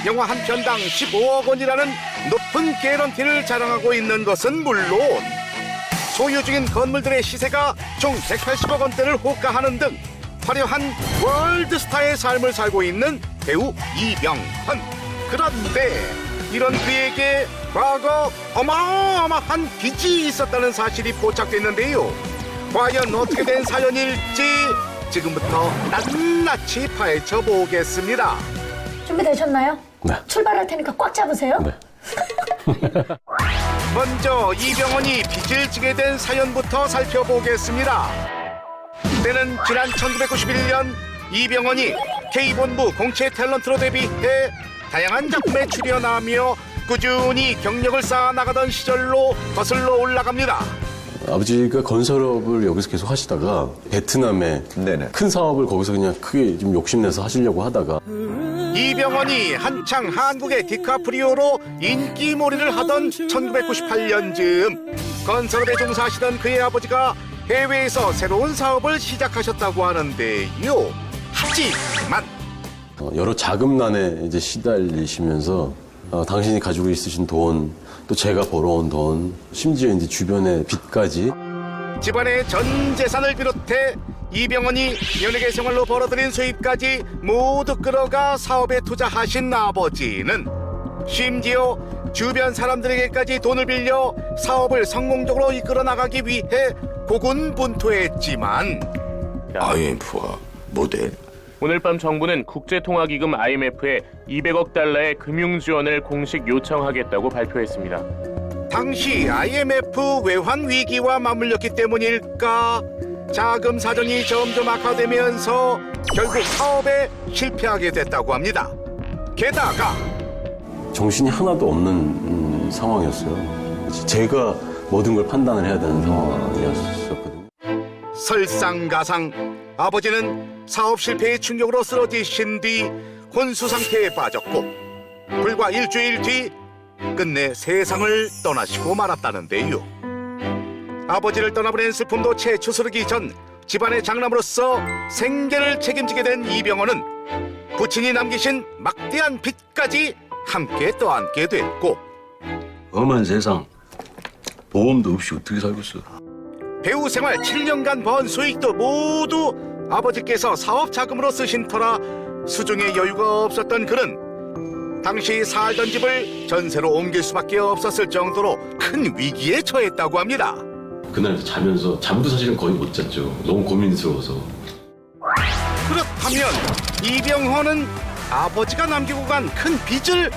영화 한 편당 15억 원이라는 높은 개런티를 자랑하고 있는 것은 물론 소유 중인 건물들의 시세가 총 180억 원대를 호가하는 등 화려한 월드스타의 삶을 살고 있는 배우 이병헌. 그런데 이런 그에게 과거 어마어마한 빚이 있었다는 사실이 포착됐는데요. 과연 어떻게 된 사연일지 지금부터 낱낱이 파헤쳐 보겠습니다. 준비되셨나요? 네. 출발할 테니까 꽉 잡으세요. 네. 먼저 이병헌이 빚을 지게 된 사연부터 살펴보겠습니다. 때는 지난 1991년 이병헌이 K본부 공채 탤런트로 데뷔해 다양한 작품에 출연하며 꾸준히 경력을 쌓아나가던 시절로 거슬러 올라갑니다. 아버지가 건설업을 여기서 계속 하시다가 베트남에 네네. 큰 사업을 거기서 그냥 크게 좀 욕심내서 하시려고 하다가 이병헌이 한창 한국의 디카프리오로 인기몰이를 하던 1998년쯤 건설업에 종사하시던 그의 아버지가 해외에서 새로운 사업을 시작하셨다고 하는데요. 하지만 여러 자금난에 이제 시달리시면서 당신이 가지고 있으신 돈, 또 제가 벌어온 돈, 심지어 이제 주변의 빚까지 집안의 전 재산을 비롯해 이병헌이 연예계 생활로 벌어들인 수입까지 모두 끌어가 사업에 투자하신 아버지는 심지어 주변 사람들에게까지 돈을 빌려 사업을 성공적으로 이끌어 나가기 위해 고군분투했지만 IMF와 모델. 오늘 밤 정부는 국제통화기금 IMF에 200억 달러의 금융 지원을 공식 요청하겠다고 발표했습니다. 당시 IMF 외환 위기와 맞물렸기 때문일까 자금 사정이 점점 악화되면서 결국 사업에 실패하게 됐다고 합니다. 게다가 정신이 하나도 없는 상황이었어요. 제가 모든 걸 판단을 해야 되는 상황이었거든요. 설상가상 아버지는 사업 실패의 충격으로 쓰러지신 뒤 혼수 상태에 빠졌고 불과 일주일 뒤 끝내 세상을 떠나시고 말았다는데요. 아버지를 떠나보낸 슬픔도 채 추스르기 전 집안의 장남으로서 생계를 책임지게 된 이병헌은 부친이 남기신 막대한 빚까지 함께 떠안게 됐고 험한 세상. 보험도 없이 어떻게 살겠어. 배우 생활 7년간 번 수익도 모두 아버지께서 사업 자금으로 쓰신 터라 수중에 여유가 없었던 그는 당시 살던 집을 전세로 옮길 수밖에 없었을 정도로 큰 위기에 처했다고 합니다. 그날 자면서 잠도 사실은 거의 못 잤죠. 너무 고민스러워서. 그렇다면 이병헌은 아버지가 남기고 간 큰 빚을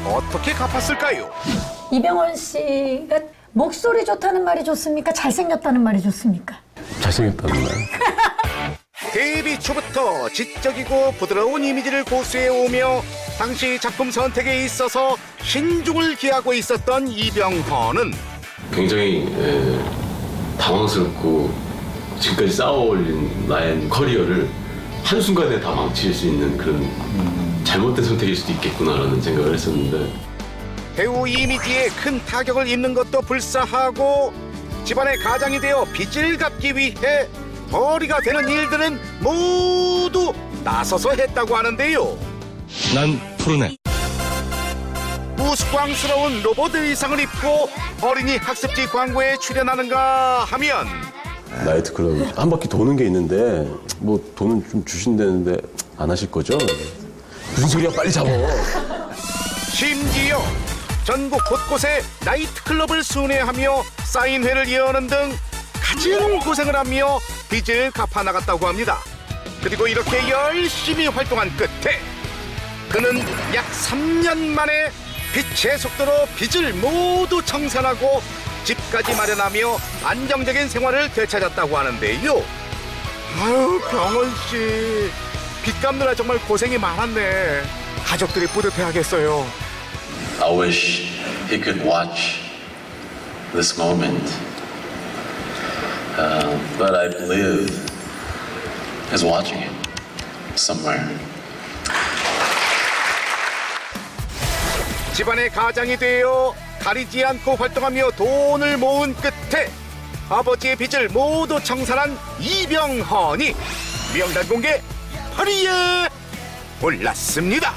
어떻게 갚았을까요? 이병헌 씨가 목소리 좋다는 말이 좋습니까? 잘생겼다는 말이 좋습니까? 잘생겼다는 말. 데뷔 초부터 지적이고 부드러운 이미지를 고수해오며 당시 작품 선택에 있어서 신중을 기하고 있었던 이병헌은 굉장히 당황스럽고 지금까지 쌓아올린 나의 커리어를 한순간에 다 망칠 수 있는 그런 잘못된 선택일 수도 있겠구나라는 생각을 했었는데 배우 이미지에 큰 타격을 입는 것도 불사하고 집안의 가장이 되어 빚을 갚기 위해 벌이가 되는 일들은 모두 나서서 했다고 하는데요. 난 푸르네. 우스꽝스러운 로봇 의상을 입고 어린이 학습지 광고에 출연하는가 하면 나이트클럽 한 바퀴 도는 게 있는데 뭐 돈은 좀 주신다는데 안 하실 거죠? 무슨 소리야, 빨리 잡어. 심지어 전국 곳곳에 나이트클럽을 순회하며 사인회를 여는 등 가진 고생을 하며 빚을 갚아나갔다고 합니다. 그리고 이렇게 열심히 활동한 끝에 그는 약 3년 만에 빛의 속도로 빚을 모두 청산하고 집까지 마련하며 안정적인 생활을 되찾았다고 하는데요. 아유, 병헌 씨, 빚 갚느라 정말 고생이 많았네. 가족들이 뿌듯해하겠어요. I wish he could watch this moment, but I believe he's watching it somewhere. 집안의 가장이 되어 가리지 않고 활동하며 돈을 모은 끝에 아버지의 빚을 모두 청산한 이병헌이 명단 공개 8위에 올랐습니다.